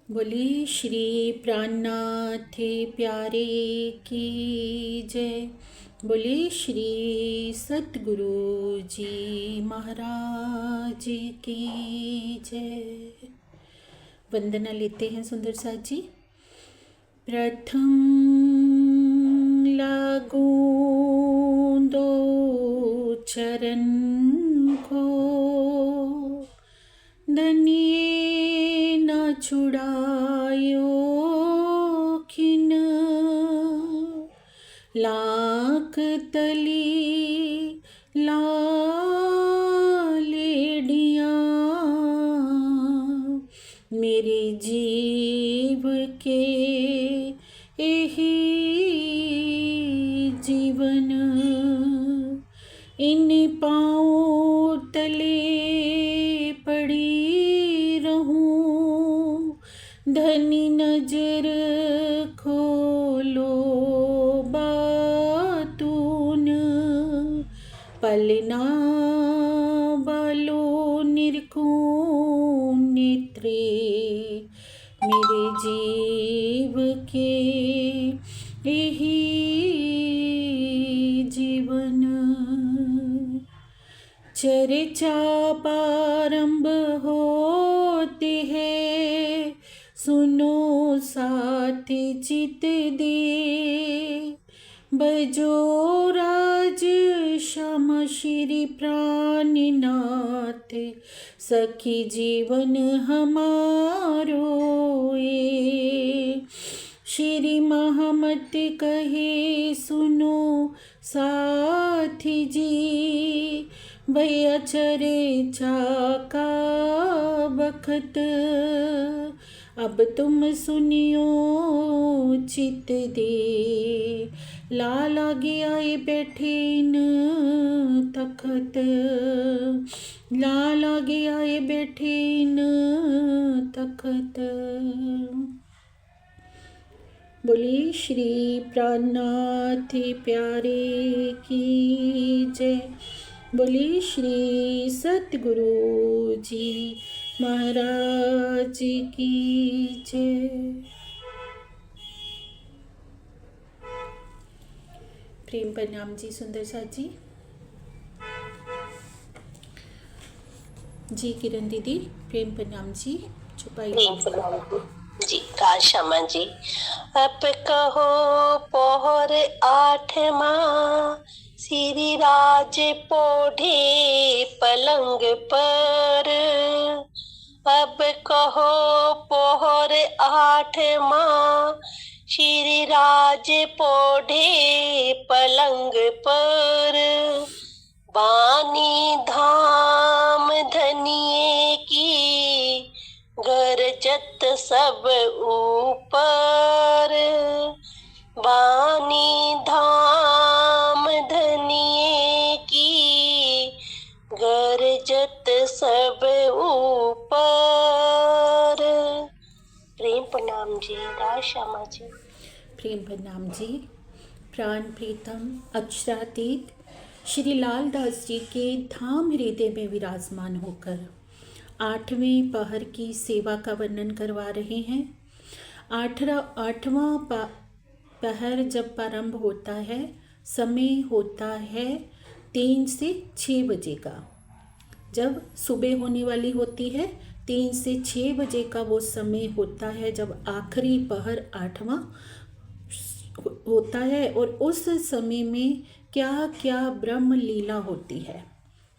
बोली श्री प्राणनाथ प्यारे की जय। बोली श्री सतगुरु जी महाराज की जय। वंदना लेते हैं सुंदर साथ जी। प्रथम लागू दो चरण को, धनिये न छुड़ायो खिन, लाख तली लालेडियाँ मेरे जीव के यही जीवन, इन पाँव तले पड़ी रहूं, धनी नजर खोलो बातून, पलना बालो निरखूं नेत्रे मेरे जीव के यही जीवन। चर्चा प्रारंभ होते है, सुनो साथ चित दे, बजो राज श्याम श्री प्राणनाथ, सखी जीवन हमारो ये, श्री महमत कहे सुनो साथी जी, भैया चर्चा का बखत, अब तुम सुनियो चित दे, लाला गया ये बैठे न तखत, लाला गया ये बैठे न तखत। बोली श्री प्राणनाथ प्यारे की जय। बोली श्री सतगुरु जी महाराज की जय। प्रेम प्रणाम जी सुंदर साथ जी। जी किरण दीदी प्रेम प्रणाम जी। छुपाइए जी। राज श्यामा जी। अब कहो पोहर 8वां, श्री राज पोढ़े पलंग पर, अब कहो पोहर 8वां, श्री राज पोढ़े पलंग पर, बानी धाम धनिये की गरजत सब ऊपर, बानी धाम धनिये की गरजत सब ऊपर। प्रेम प्रणाम जी। राज श्यामा जी। प्रेम प्रणाम जी। प्राण प्रीतम अक्षरातीत श्री लालदास जी के धाम हृदय में विराजमान होकर 8वें पहर की सेवा का वर्णन करवा रहे हैं। 8वां पहर जब प्रारंभ होता है, समय होता है 3 से 6 बजे का। जब सुबह होने वाली होती है 3 से 6 बजे का वो समय होता है, जब आखिरी पहर 8वां होता है। और उस समय में क्या क्या ब्रह्म लीला होती है।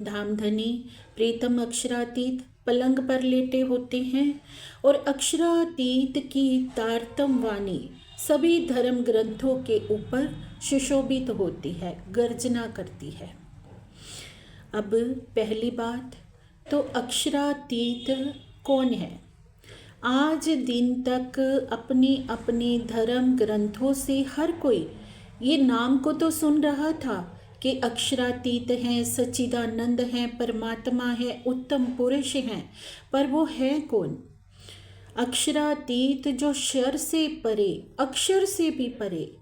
धामधनी प्रीतम अक्षरातीत पलंग पर लेटे होते हैं और अक्षरातीत की तारतम वाणी सभी धर्म ग्रंथों के ऊपर सुशोभित होती है, गर्जना करती है। अब पहली बात तो अक्षरातीत कौन है। आज दिन तक अपने अपने धर्म ग्रंथों से हर कोई ये नाम को तो सुन रहा था कि अक्षरातीत हैं, सच्चिदानंद हैं, परमात्मा है, उत्तम पुरुष हैं, पर वो है कौन। अक्षरातीत जो शर से परे, अक्षर से भी परे,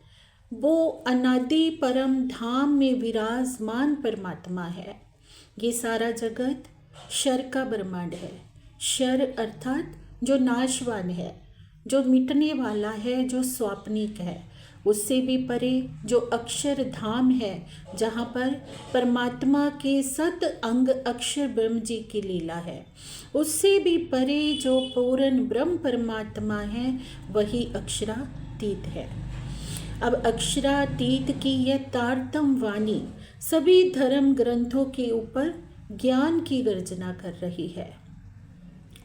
वो अनादि परम धाम में विराजमान परमात्मा है। ये सारा जगत शर का ब्रह्मांड है। शर अर्थात जो नाशवान है, जो मिटने वाला है, जो स्वाप्निक है, उससे भी परे जो अक्षर धाम है, जहाँ पर परमात्मा के सत अंग अक्षर ब्रह्म जी की लीला है, उससे भी परे जो पूर्ण ब्रह्म परमात्मा है, वही अक्षरातीत है। अब अक्षरातीत की यह तारतम वाणी सभी धर्म ग्रंथों के ऊपर ज्ञान की गर्जना कर रही है।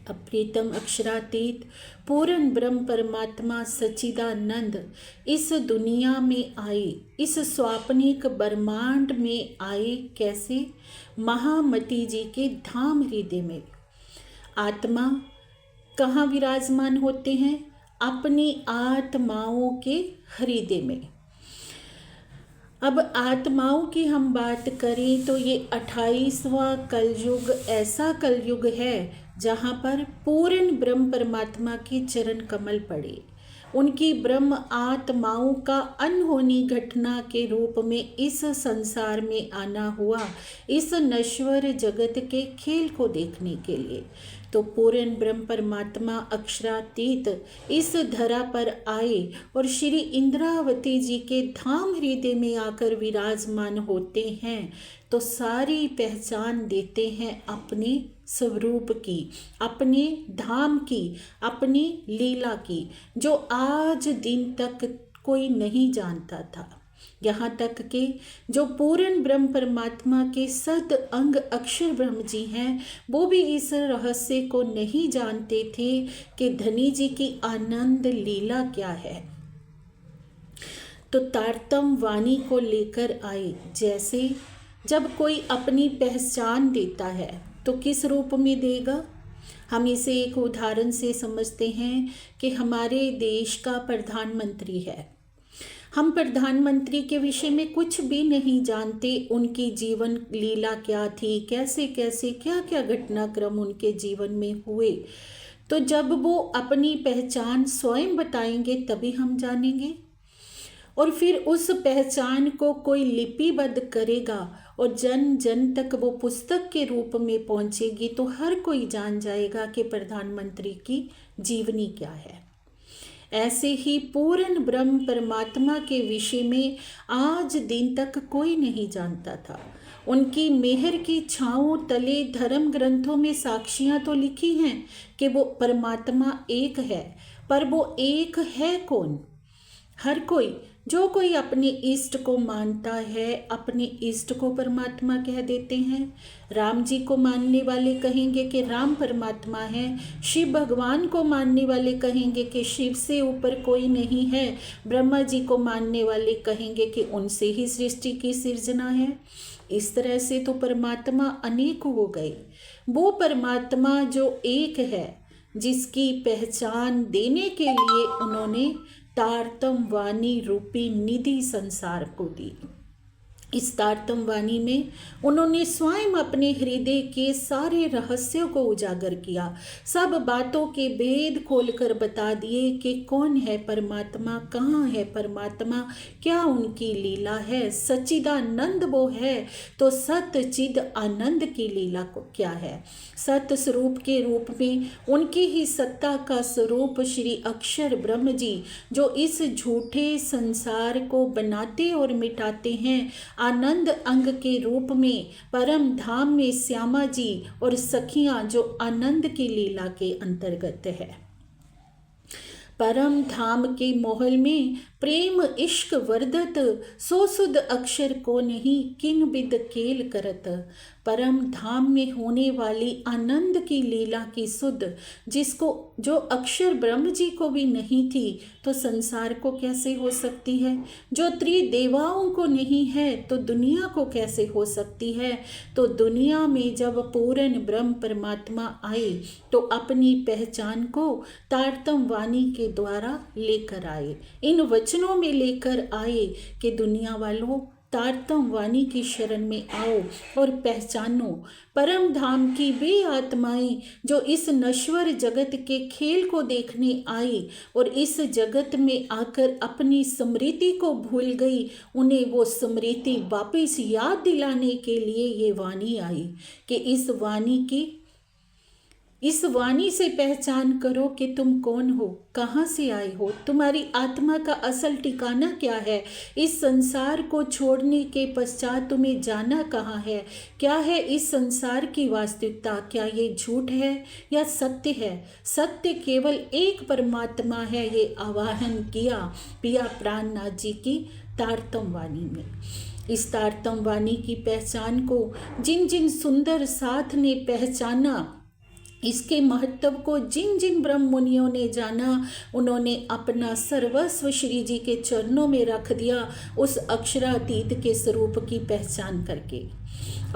अप्रीतम अक्षरातीत पूर्ण ब्रह्म परमात्मा सच्चिदानंद इस दुनिया में आए, इस स्वाप्निक ब्रह्मांड में आए। कैसे? महामती जी के धाम हृदय में। आत्मा कहाँ विराजमान होते हैं? अपनी आत्माओं के हृदय में। अब आत्माओं की हम बात करें तो ये 28वां कलयुग ऐसा कलयुग है जहाँ पर पूर्ण ब्रह्म परमात्मा के चरण कमल पड़े, उनकी ब्रह्म आत्माओं का अनहोनी घटना के रूप में इस संसार में आना हुआ, इस नश्वर जगत के खेल को देखने के लिए। तो पूर्ण ब्रह्म परमात्मा अक्षरातीत इस धरा पर आए और श्री इंद्रावती जी के धाम हृदय में आकर विराजमान होते हैं, तो सारी पहचान देते हैं अपने स्वरूप की, अपने धाम की, अपनी लीला की, जो आज दिन तक कोई नहीं जानता था। यहाँ तक कि जो पूर्ण ब्रह्म परमात्मा के सद अंग अक्षर ब्रह्म जी हैं, वो भी इस रहस्य को नहीं जानते थे कि धनी जी की आनंद लीला क्या है। तो तारतम वाणी को लेकर आए। जैसे जब कोई अपनी पहचान देता है तो किस रूप में देगा? हम इसे एक उदाहरण से समझते हैं कि हमारे देश का प्रधानमंत्री है। हम प्रधानमंत्री के विषय में कुछ भी नहीं जानते, उनकी जीवन लीला क्या थी, कैसे कैसे क्या क्या घटनाक्रम उनके जीवन में हुए। तो जब वो अपनी पहचान स्वयं बताएंगे तभी हम जानेंगे, और फिर उस पहचान को कोई लिपिबद्ध करेगा और जन जन तक वो पुस्तक के रूप में पहुंचेगी, तो हर कोई जान जाएगा कि प्रधानमंत्री की जीवनी क्या है। ऐसे ही पूर्ण ब्रह्म परमात्मा के विषय में आज दिन तक कोई नहीं जानता था। उनकी मेहर की छाँव तले धर्म ग्रंथों में साक्षियाँ तो लिखी हैं कि वो परमात्मा एक है, पर वो एक है कौन? हर कोई, जो कोई अपने इष्ट को मानता है, अपने इष्ट को परमात्मा कह देते हैं। राम जी को मानने वाले कहेंगे कि राम परमात्मा है, शिव भगवान को मानने वाले कहेंगे कि शिव से ऊपर कोई नहीं है, ब्रह्मा जी को मानने वाले कहेंगे कि उनसे ही सृष्टि की सृजना है। इस तरह से तो परमात्मा अनेक हो गए। वो परमात्मा जो एक है, जिसकी पहचान देने के लिए उन्होंने तारतम वाणी रूपी निधि संसार को दी। इस तारतम वाणी में उन्होंने स्वयं अपने हृदय के सारे रहस्यों को उजागर किया, सब बातों के भेद खोलकर बता दिए कि कौन है परमात्मा, कहाँ है परमात्मा, क्या उनकी लीला है। सच्चिदानंद वो है तो सत चिद आनंद की लीला को क्या है। सत स्वरूप के रूप में उनकी ही सत्ता का स्वरूप श्री अक्षर ब्रह्म जी, जो इस झूठे संसार को बनाते और मिटाते हैं, आनंद अंग के रूप में परम धाम में श्यामा जी और सखियां जो आनंद की लीला के अंतर्गत है। परम धाम के मोहल में प्रेम इश्क वर्धत, सो सुध अक्षर को नहीं किंग बिद केल करत। परम धाम में होने वाली आनंद की लीला की सुध, जिसको जो अक्षर ब्रह्म जी को भी नहीं थी, तो संसार को कैसे हो सकती है। जो त्रिदेवाओं को नहीं है तो दुनिया को कैसे हो सकती है। तो दुनिया में जब पूर्ण ब्रह्म परमात्मा आए तो अपनी पहचान को तारतम वाणी के द्वारा लेकर आए। इन वचनों में लेकर आए कि दुनिया वालों, तारतम वाणी की शरण में आओ और पहचानो परम धाम की वे आत्माएं जो इस नश्वर जगत के खेल को देखने आई और इस जगत में आकर अपनी स्मृति को भूल गई। उन्हें वो स्मृति वापस याद दिलाने के लिए ये वाणी आई कि इस वाणी की इस वाणी से पहचान करो कि तुम कौन हो, कहाँ से आए हो, तुम्हारी आत्मा का असल ठिकाना क्या है, इस संसार को छोड़ने के पश्चात तुम्हें जाना कहाँ है, क्या है इस संसार की वास्तविकता, क्या ये झूठ है या सत्य है। सत्य केवल एक परमात्मा है, ये आवाहन किया पिया प्राणनाथ जी की तारतम वाणी में। इस तारतम वाणी की पहचान को जिन जिन सुंदर साथ ने पहचाना, इसके महत्व को जिन जिन ब्रह्म मुनियों ने जाना, उन्होंने अपना सर्वस्व श्री जी के चरणों में रख दिया उस अक्षरातीत के स्वरूप की पहचान करके।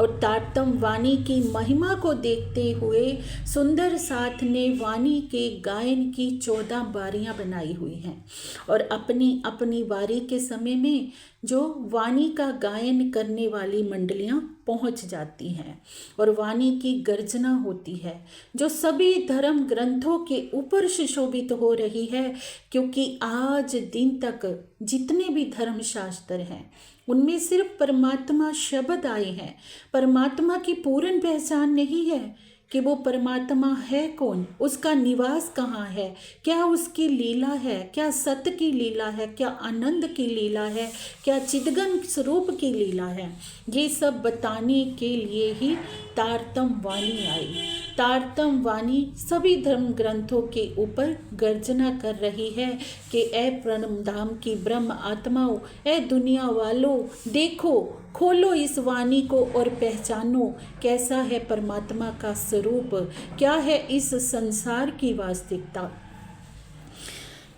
और तारतम वाणी की महिमा को देखते हुए सुंदर साथ ने वाणी के गायन की 14 बारियां बनाई हुई हैं, और अपनी अपनी बारी के समय में जो वाणी का गायन करने वाली मंडलियां पहुंच जाती हैं और वाणी की गर्जना होती है, जो सभी धर्म ग्रंथों के ऊपर सुशोभित हो रही है। क्योंकि आज दिन तक जितने भी धर्मशास्त्र हैं उनमें सिर्फ परमात्मा शब्द आए हैं, परमात्मा की पूर्ण पहचान नहीं है कि वो परमात्मा है कौन, उसका निवास कहाँ है, क्या उसकी लीला है, क्या सत्य की लीला है, क्या आनंद की लीला है, क्या चिदगन स्वरूप की लीला है। ये सब बताने के लिए ही तारतम वाणी आई। तारतम वाणी सभी धर्म ग्रंथों के ऊपर गर्जना कर रही है कि ए परम धाम की ब्रह्म आत्माओं, ए दुनिया वालों, देखो, खोलो इस वाणी को और पहचानो कैसा है परमात्मा का स्वरूप, क्या है इस संसार की वास्तविकता।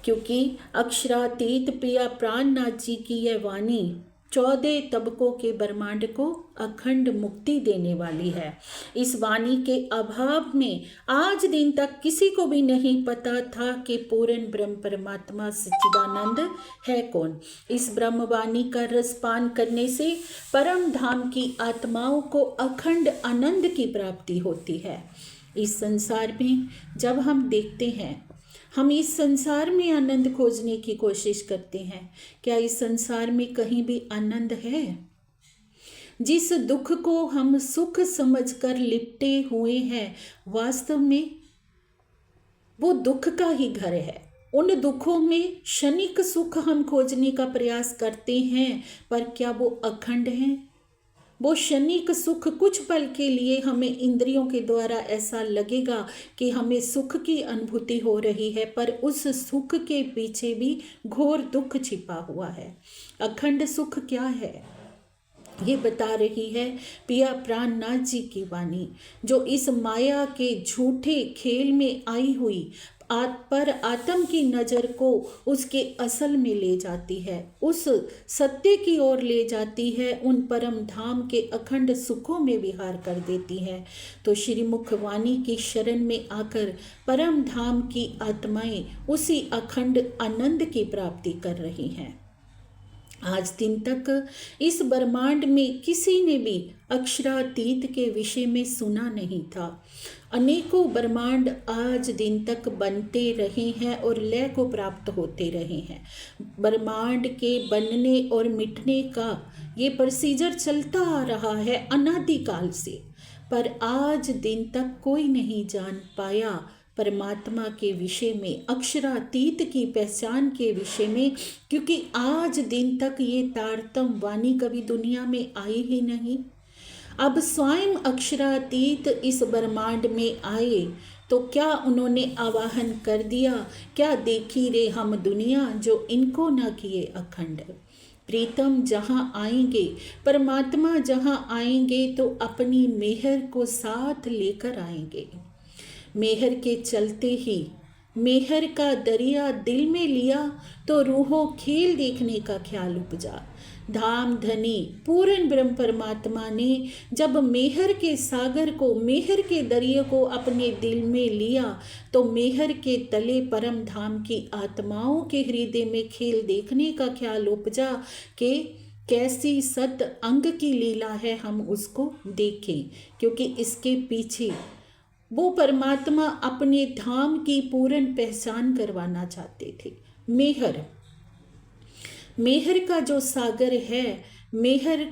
क्योंकि अक्षरातीत पिया प्राणनाथ जी की यह वाणी 14 तबकों के ब्रह्मांड को अखंड मुक्ति देने वाली है। इस वाणी के अभाव में आज दिन तक किसी को भी नहीं पता था कि पूर्ण ब्रह्म परमात्मा सच्चिदानंद है कौन। इस ब्रह्म वाणी का रसपान करने से परम धाम की आत्माओं को अखंड आनंद की प्राप्ति होती है। इस संसार में जब हम देखते हैं, हम इस संसार में आनंद खोजने की कोशिश करते हैं, क्या इस संसार में कहीं भी आनंद है? जिस दुख को हम सुख समझकर लिपटे हुए हैं, वास्तव में वो दुख का ही घर है। उन दुखों में क्षणिक सुख हम खोजने का प्रयास करते हैं, पर क्या वो अखंड हैं? वो क्षणिक सुख कुछ पल के लिए हमें इंद्रियों के द्वारा ऐसा लगेगा कि हमें सुख की अनुभूति हो रही है, पर उस सुख के पीछे भी घोर दुख छिपा हुआ है। अखंड सुख क्या है, ये बता रही है पिया प्राणनाथ जी की वाणी, जो इस माया के झूठे खेल में आई हुई पर आत्म की नज़र को उसके असल में ले जाती है, उस सत्य की ओर ले जाती है, उन परम धाम के अखंड सुखों में विहार कर देती है। तो श्रीमुख वाणी की शरण में आकर परम धाम की आत्माएं उसी अखंड आनंद की प्राप्ति कर रही हैं। आज दिन तक इस ब्रह्मांड में किसी ने भी अक्षरातीत के विषय में सुना नहीं था। अनेकों ब्रह्मांड आज दिन तक बनते रहे हैं और लय को प्राप्त होते रहे हैं। ब्रह्मांड के बनने और मिटने का ये प्रोसीजर चलता आ रहा है अनादिकाल से, पर आज दिन तक कोई नहीं जान पाया परमात्मा के विषय में, अक्षरातीत की पहचान के विषय में, क्योंकि आज दिन तक ये तारतम वाणी कभी दुनिया में आई ही नहीं। अब स्वयं अक्षरातीत इस ब्रह्मांड में आए तो क्या उन्होंने आवाहन कर दिया, क्या देखी रे हम दुनिया जो इनको न किए अखंड। प्रीतम जहाँ आएंगे, परमात्मा जहाँ आएंगे तो अपनी मेहर को साथ लेकर आएंगे। मेहर के चलते ही मेहर का दरिया दिल में लिया तो रूहों खेल देखने का ख्याल उपजा। धाम धनी पूर्ण ब्रह्म परमात्मा ने जब मेहर के सागर को, मेहर के दरिया को अपने दिल में लिया तो मेहर के तले परम धाम की आत्माओं के हृदय में खेल देखने का ख्याल उपजा कि कैसी सत अंग की लीला है, हम उसको देखें। क्योंकि इसके पीछे वो परमात्मा अपने धाम की पूर्ण पहचान करवाना चाहते थे। मेहर का जो सागर है, मेहर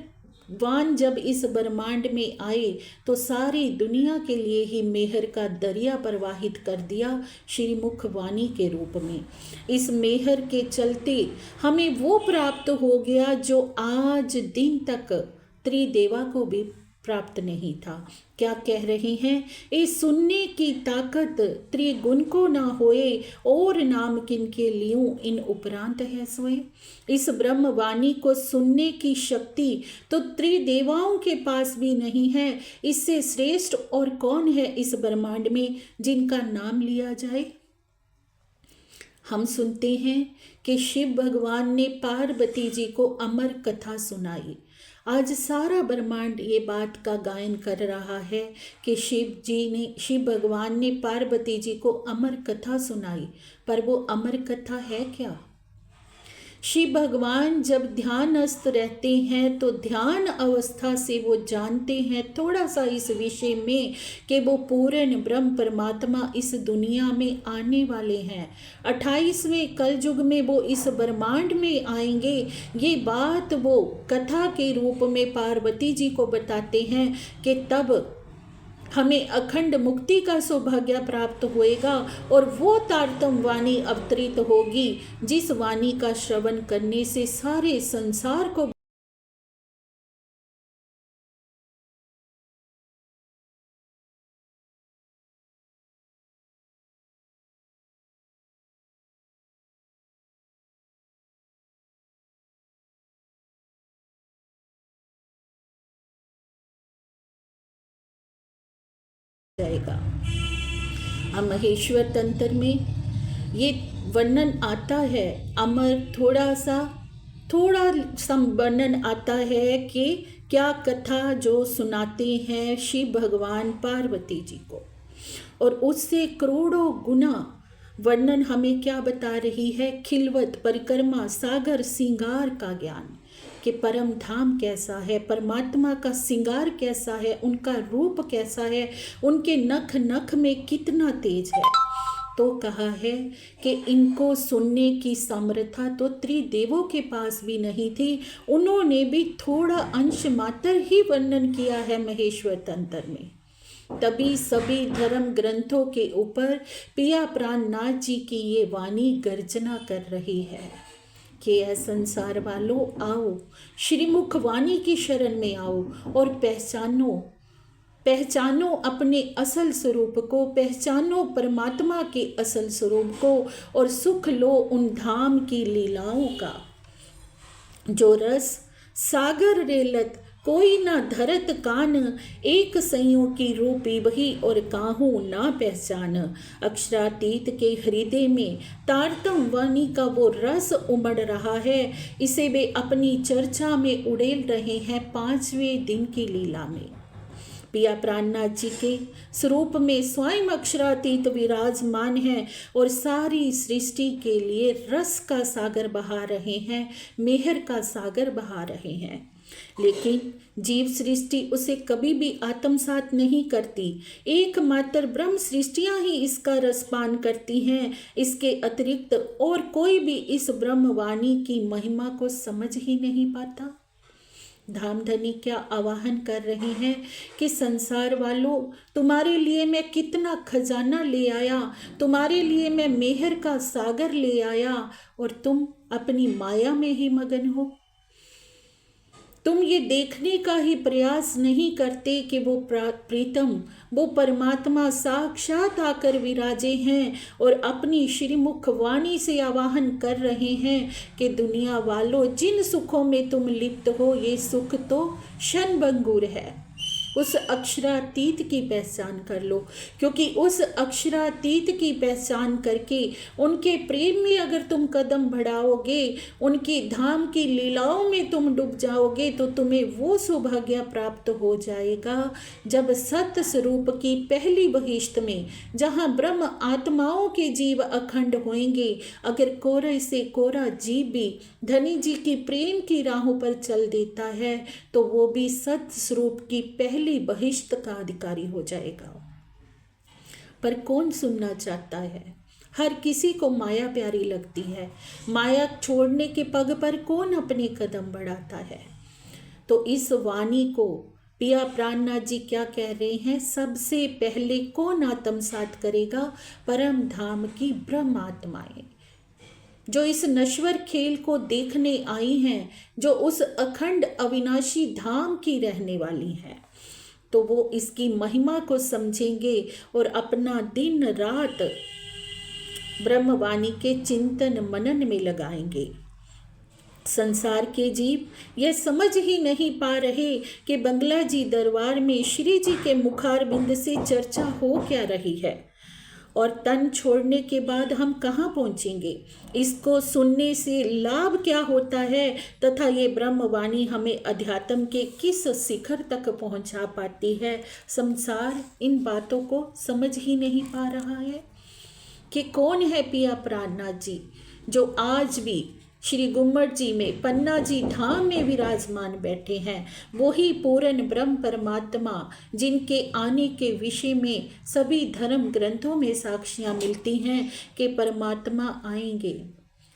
भगवान जब इस ब्रह्मांड में आए तो सारी दुनिया के लिए ही मेहर का दरिया प्रवाहित कर दिया श्रीमुख वाणी के रूप में। इस मेहर के चलते हमें वो प्राप्त हो गया जो आज दिन तक त्रिदेवा को भी प्राप्त नहीं था। क्या कह रहे हैं? इस सुनने की ताकत त्रिगुण को ना होए और नाम किन के लियूं इन उपरांत है सोए। इस ब्रह्म वाणी को सुनने की शक्ति तो त्रिदेवाओं के पास भी नहीं है। इससे श्रेष्ठ और कौन है इस ब्रह्मांड में जिनका नाम लिया जाए। हम सुनते हैं कि शिव भगवान ने पार्वती जी को अमर कथा सुनाई। आज सारा ब्रह्मांड ये बात का गायन कर रहा है कि शिव भगवान ने पार्वती जी को अमर कथा सुनाई, पर वो अमर कथा है क्या? शिव भगवान जब ध्यानस्थ रहते हैं तो ध्यान अवस्था से वो जानते हैं थोड़ा सा इस विषय में कि वो पूर्ण ब्रह्म परमात्मा इस दुनिया में आने वाले हैं। 28वें कलयुग में वो इस ब्रह्मांड में आएंगे। ये बात वो कथा के रूप में पार्वती जी को बताते हैं कि तब हमें अखंड मुक्ति का सौभाग्य प्राप्त होएगा और वो तारतम वाणी अवतरित होगी जिस वाणी का श्रवण करने से सारे संसार को जाएगा। महेश्वर तंत्र में ये वर्णन आता है, अमर थोड़ा सा वर्णन आता है कि क्या कथा जो सुनाते हैं शिव भगवान पार्वती जी को, और उससे करोड़ों गुना वर्णन हमें क्या बता रही है? खिलवत परिक्रमा सागर सिंगार का ज्ञान कि परम धाम कैसा है, परमात्मा का सिंगार कैसा है, उनका रूप कैसा है, उनके नख नख में कितना तेज है। तो कहा है कि इनको सुनने की सामर्थ्य तो त्रिदेवों के पास भी नहीं थी। उन्होंने भी थोड़ा अंश मात्र ही वर्णन किया है महेश्वर तंत्र में। तभी सभी धर्म ग्रंथों के ऊपर पिया प्राणनाथ जी की ये वाणी गर्जना कर रही है कि ऐ संसार वालों आओ, श्रीमुख वाणी की शरण में आओ और पहचानो अपने असल स्वरूप को, पहचानो परमात्मा के असल स्वरूप को और सुख लो उन धाम की लीलाओं का। जो रस सागर रेलत कोई ना धरत कान, एक सैयों की रूपी वही और काहू ना पहचान। अक्षरातीत के हृदय में तारतम वाणी का वो रस उमड़ रहा है। इसे वे अपनी चर्चा में उड़ेल रहे हैं 5वें दिन की लीला में। पिया प्राणनाथ जी के स्वरूप में स्वयं अक्षरातीत विराजमान है और सारी सृष्टि के लिए रस का सागर बहा रहे हैं, मेहर का सागर बहा रहे हैं। लेकिन जीव सृष्टि उसे कभी भी आत्मसात नहीं करती। एकमात्र ब्रह्म सृष्टियां ही इसका रसपान करती हैं। इसके अतिरिक्त और कोई भी इस ब्रह्मवाणी की महिमा को समझ ही नहीं पाता। धामधनी क्या आवाहन कर रहे हैं कि संसार वालों, तुम्हारे लिए मैं कितना खजाना ले आया, तुम्हारे लिए मैं मेहर का सागर ले आया और तुम अपनी माया में ही मगन हो। तुम ये देखने का ही प्रयास नहीं करते कि वो प्रीतम, वो परमात्मा साक्षात आकर विराजे हैं और अपनी श्रीमुख वाणी से आवाहन कर रहे हैं कि दुनिया वालों, जिन सुखों में तुम लिप्त हो ये सुख तो क्षणभंगुर है। उस अक्षरातीत की पहचान कर लो, क्योंकि उस अक्षरातीत की पहचान करके उनके प्रेम में अगर तुम कदम बढ़ाओगे, उनकी धाम की लीलाओं में तुम डूब जाओगे तो तुम्हें वो सौभाग्य प्राप्त हो जाएगा जब सत्य स्वरूप की पहली बहिश्त में, जहाँ ब्रह्म आत्माओं के जीव अखंड होंगे, अगर कोरे से कोरा जीव भी धनी जी की प्रेम की राहों पर चल देता है तो वो भी सत्य स्वरूप की पहली बहिश्त का अधिकारी हो जाएगा। पर कौन सुनना चाहता है? हर किसी को माया प्यारी लगती है। माया छोड़ने के पग पर कौन अपने कदम बढ़ाता है? तो इस वाणी को पिया प्राणनाथ जी क्या कह रहे हैं, सबसे पहले कौन आत्मसात करेगा, परम धाम की ब्रह्म आत्माएं जो इस नश्वर खेल को देखने आई हैं, जो उस अखंड अविनाशी धाम की रहने वाली हैं, तो वो इसकी महिमा को समझेंगे और अपना दिन रात ब्रह्मवाणी के चिंतन मनन में लगाएंगे। संसार के जीव यह समझ ही नहीं पा रहे कि बंगला जी दरबार में श्री जी के मुखारबिंद से चर्चा हो क्या रही है और तन छोड़ने के बाद हम कहाँ पहुँचेंगे, इसको सुनने से लाभ क्या होता है तथा ये ब्रह्मवाणी हमें अध्यात्म के किस शिखर तक पहुँचा पाती है। संसार इन बातों को समझ ही नहीं पा रहा है कि कौन है पिया प्राणनाथ जी जो आज भी श्री गुम्मट जी में पन्ना जी धाम में विराजमान बैठे हैं। वही पूर्ण ब्रह्म परमात्मा जिनके आने के विषय में सभी धर्म ग्रंथों में साक्षियाँ मिलती हैं कि परमात्मा आएंगे।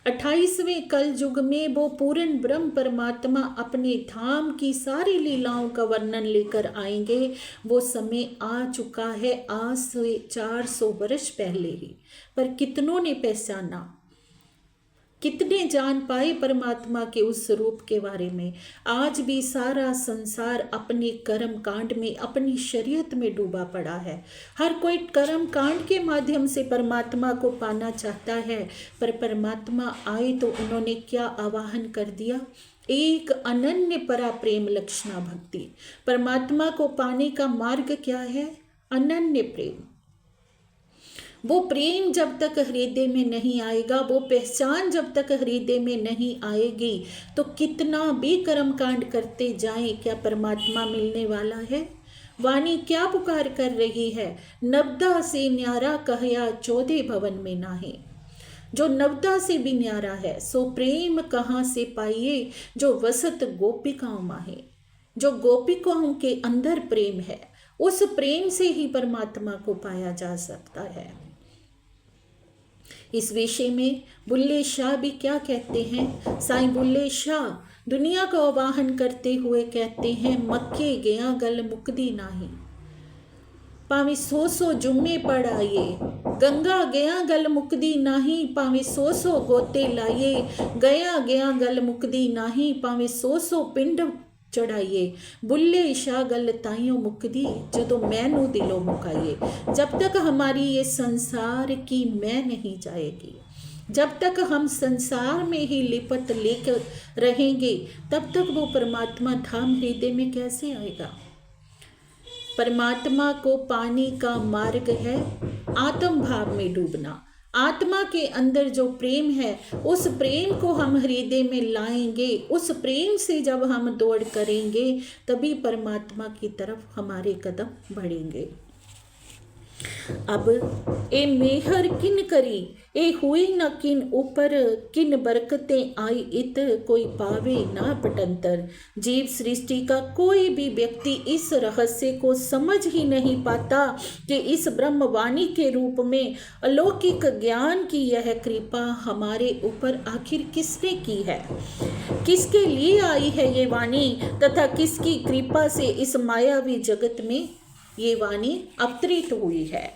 28वें कल युग में वो पूर्ण ब्रह्म परमात्मा अपने धाम की सारी लीलाओं का वर्णन लेकर आएंगे। वो समय आ चुका है आज से 400 वर्ष पहले ही, पर कितनों ने पहचाना, कितने जान पाए परमात्मा के उस स्वरूप के बारे में। आज भी सारा संसार अपने कर्म कांड में, अपनी शरीयत में डूबा पड़ा है। हर कोई कर्म कांड के माध्यम से परमात्मा को पाना चाहता है, पर परमात्मा आए तो उन्होंने क्या आवाहन कर दिया, एक अनन्य परा प्रेम लक्षणा भक्ति। परमात्मा को पाने का मार्ग क्या है, अनन्य प्रेम। वो प्रेम जब तक हृदय में नहीं आएगा, वो पहचान जब तक हृदय में नहीं आएगी, तो कितना भी कर्म कांड करते जाएं, क्या परमात्मा मिलने वाला है। वाणी क्या पुकार कर रही है, नवदा से न्यारा कहया 14 भवन में नाहे। जो नवदा से भी न्यारा है सो प्रेम कहाँ से पाइए, जो वसत गोपिकाओं माहे। जो गोपिकाओं के अंदर प्रेम है, उस प्रेम से ही परमात्मा को पाया जा सकता है। इस विषय में बुल्ले शाह भी क्या कहते हैं, साईं बुल्ले शाह दुनिया का आवाहन करते हुए कहते हैं, मक्के गया गल मुक्ति नाही, पावे 100 जुम्मे पढ़ाइए। गंगा गया गल मुक्ति नाही, पावे 100 गोते लाइए। गया गया गल मुक्ति नाही, पावे 100 पिंड चढ़ाइए। बुल्ले शाह गल ताइयों मुक्ति, जदों मैनू दिलों मुकाइए। जब तक हमारी ये संसार की मैं नहीं जाएगी, जब तक हम संसार में ही लिपट लेकर रहेंगे, तब तक वो परमात्मा धाम हृदय में कैसे आएगा। परमात्मा को पाने का मार्ग है आत्म भाव में डूबना। आत्मा के अंदर जो प्रेम है, उस प्रेम को हम हृदय में लाएंगे। उस प्रेम से जब हम दौड़ करेंगे, तभी परमात्मा की तरफ हमारे कदम बढ़ेंगे। अब ए मेहर किन करी, ए हुई न किन ऊपर, किन बरकतें आई इत, कोई पावे ना पटंतर। जीव सृष्टि का कोई भी व्यक्ति इस रहस्य को समझ ही नहीं पाता कि इस ब्रह्मवाणी के रूप में अलौकिक ज्ञान की यह कृपा हमारे ऊपर आखिर किसने की है, किसके लिए आई है ये वाणी, तथा किसकी कृपा से इस मायावी जगत में ये वाणी अवतरित हुई है।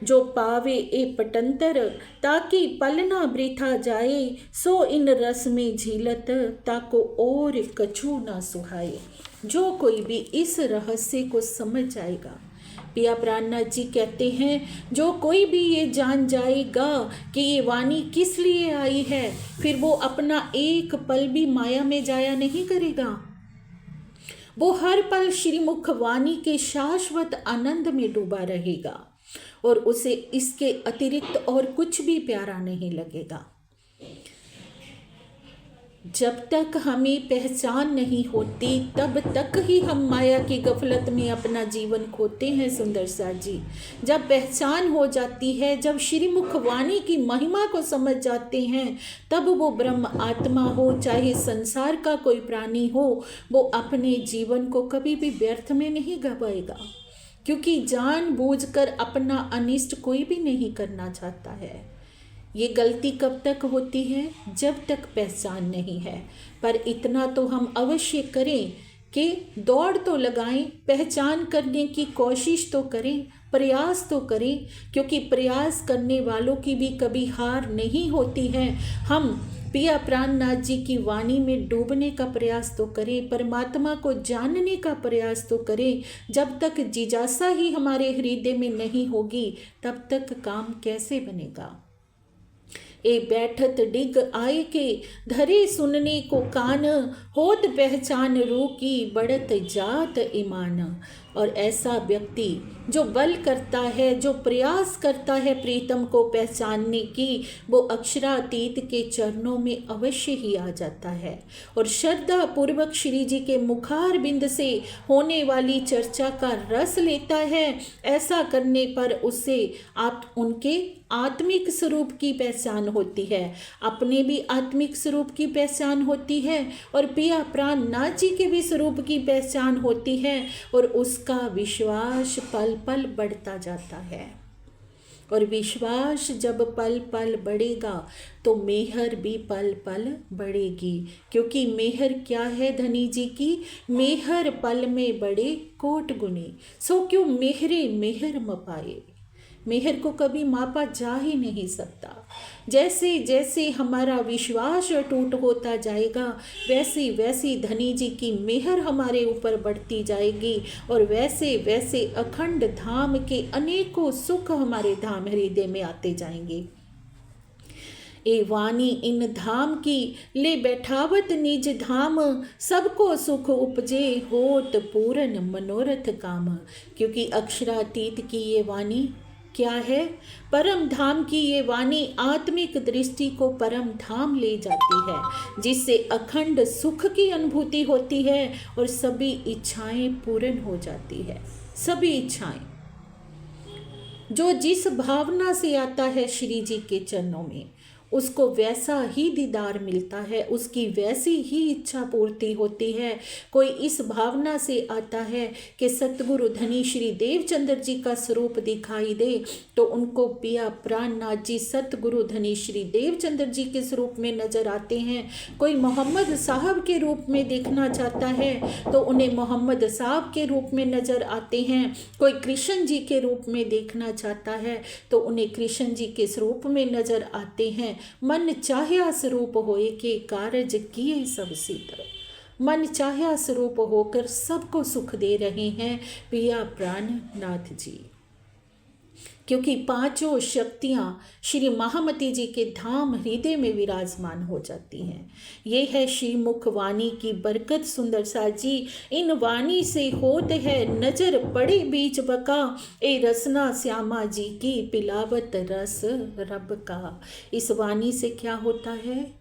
जो पावे ए पटंतर, ताकि पलना वृथा जाए, सो इन रस में झीलत, ताको और कछु ना सुहाए। जो कोई भी इस रहस्य को समझ जाएगा, पिया प्राणनाथ जी कहते हैं, जो कोई भी ये जान जाएगा कि ये वाणी किस लिए आई है, फिर वो अपना एक पल भी माया में जाया नहीं करेगा। वो हर पल श्रीमुख वाणी के शाश्वत आनंद में डूबा रहेगा और उसे इसके अतिरिक्त और कुछ भी प्यारा नहीं लगेगा। जब तक हमें पहचान नहीं होती, तब तक ही हम माया की गफलत में अपना जीवन खोते हैं। सुंदर सा जी, जब पहचान हो जाती है, जब श्रीमुख वाणी की महिमा को समझ जाते हैं, तब वो ब्रह्म आत्मा हो चाहे संसार का कोई प्राणी हो, वो अपने जीवन को कभी भी व्यर्थ में नहीं गवाएगा, क्योंकि जानबूझकर अपना अनिष्ट कोई भी नहीं करना चाहता है। ये गलती कब तक होती है, जब तक पहचान नहीं है। पर इतना तो हम अवश्य करें कि दौड़ तो लगाएं, पहचान करने की कोशिश तो करें, प्रयास तो करें, क्योंकि प्रयास करने वालों की भी कभी हार नहीं होती है। हम पिया प्राणनाथ जी की वाणी में डूबने का प्रयास तो करें, परमात्मा को जानने का प्रयास तो करें। जब तक जिज्ञासा ही हमारे हृदय में नहीं होगी तब तक काम कैसे बनेगा। ए बैठत डिग आए के धरे सुनने को कान, होत पहचान रू की बढ़त जात ईमान। और ऐसा व्यक्ति जो बल करता है, जो प्रयास करता है प्रीतम को पहचानने की, वो अक्षरातीत के चरणों में अवश्य ही आ जाता है और श्रद्धा पूर्वक श्री जी के मुखार बिंद से होने वाली चर्चा का रस लेता है। ऐसा करने पर उससे आप उनके आत्मिक स्वरूप की पहचान होती है, अपने भी आत्मिक स्वरूप की पहचान होती है और पिया प्राणनाथ जी के भी स्वरूप की पहचान होती है और उसका विश्वास पल पल बढ़ता जाता है। और विश्वास जब पल पल बढ़ेगा तो मेहर भी पल पल बढ़ेगी, क्योंकि मेहर क्या है धनी जी की, मेहर पल में बढ़े कोट गुने, सो क्यों मेहरे मेहर मपाए। मेहर को कभी मापा जा ही नहीं सकता। जैसे जैसे हमारा विश्वास अटूट होता जाएगा वैसी वैसी धनी जी की मेहर हमारे ऊपर बढ़ती जाएगी और वैसे वैसे अखंड धाम के अनेकों सुख हमारे धाम हृदय में आते जाएंगे। ए वाणी इन धाम की ले बैठावत निज धाम, सबको सुख उपजे होत पूरन मनोरथ काम। क्योंकि अक्षरातीत की ये वाणी क्या है, परम धाम की ये वाणी आत्मिक दृष्टि को परम धाम ले जाती है, जिससे अखंड सुख की अनुभूति होती है और सभी इच्छाएं पूर्ण हो जाती है। सभी इच्छाएं जो जिस भावना से आता है श्री जी के चरणों में, उसको वैसा ही दीदार मिलता है, उसकी वैसी ही इच्छा पूर्ति होती है। कोई इस भावना से आता है कि सतगुरु धनी श्री देवचंद्र जी का स्वरूप दिखाई दे तो उनको पिया प्राणनाथ जी सतगुरु धनी श्री देवचंद्र जी के स्वरूप में नजर आते हैं। कोई मोहम्मद साहब के रूप में देखना चाहता है तो उन्हें मोहम्मद साहब के रूप में नजर आते हैं। कोई कृष्ण जी के रूप में देखना चाहता है तो उन्हें कृष्ण जी के स्वरूप में नजर आते हैं। मन चाह्या स्वरूप होए के कारज किए सब सिद्ध, मन चाह्या स्वरूप होकर सबको सुख दे रहे हैं पिया प्राणनाथ जी। क्योंकि पांचों शक्तियां श्री महामती जी के धाम हृदय में विराजमान हो जाती हैं। ये है श्री मुख वाणी की बरकत सुंदर सा जी। इन वाणी से होत है नजर पड़े बीच बका, ए रसना श्यामा जी की पिलावत रस रब का। इस वाणी से क्या होता है,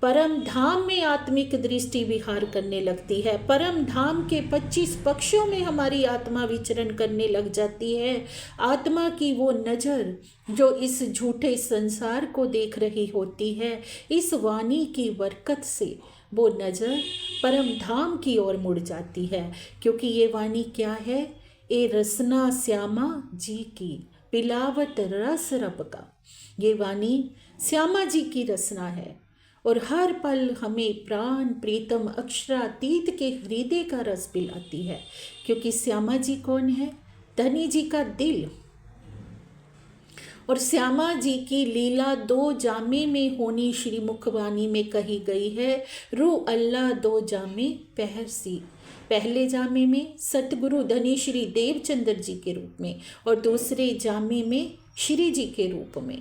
परम धाम में आत्मिक दृष्टि विहार करने लगती है। परम धाम के 25 पक्षों में हमारी आत्मा विचरण करने लग जाती है। आत्मा की वो नज़र जो इस झूठे संसार को देख रही होती है, इस वाणी की बरकत से वो नज़र परम धाम की ओर मुड़ जाती है। क्योंकि ये वाणी क्या है, ए रसना श्यामा जी की पिलावत रस रब का। ये वाणी श्यामा जी की रसना है और हर पल हमें प्राण प्रीतम अक्षरातीत के हृदय का रस पिलाती है। क्योंकि श्यामा जी कौन है, धनी जी का दिल। और श्यामा जी की लीला 2 जामे में होनी श्री मुखवाणी में कही गई है। रू अल्लाह 2 जामे पहर सी, पहले जामे में सतगुरु धनी श्री देवचंद्र जी के रूप में और दूसरे जामे में श्री जी के रूप में,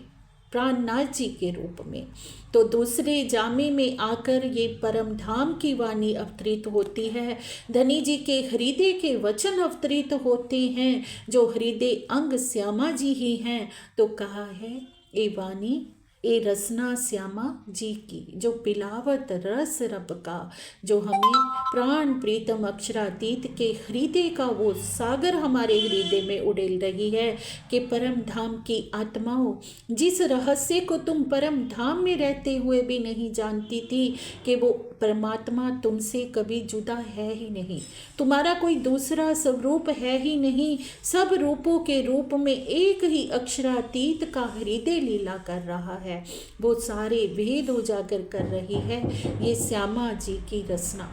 प्राणनाथ जी के रूप में। तो दूसरे जामे में आकर ये परम धाम की वाणी अवतरित होती है। धनी जी के हृदय के वचन अवतरित होते हैं जो हृदय अंग श्यामा जी ही हैं। तो कहा है ए वाणी ए रसना श्यामा जी की जो पिलावत रस रब का, जो हमें प्राण प्रीतम अक्षरातीत के हृदय का वो सागर हमारे हृदय में उड़ेल रही है कि परम धाम की आत्माओं, जिस रहस्य को तुम परम धाम में रहते हुए भी नहीं जानती थी कि वो परमात्मा तुमसे कभी जुदा है ही नहीं, तुम्हारा कोई दूसरा स्वरूप है ही नहीं, सब रूपों के रूप में एक ही अक्षरातीत का हृदय लीला कर रहा है, वो सारे भेद उजागर कर रही है ये श्यामा जी की रचना।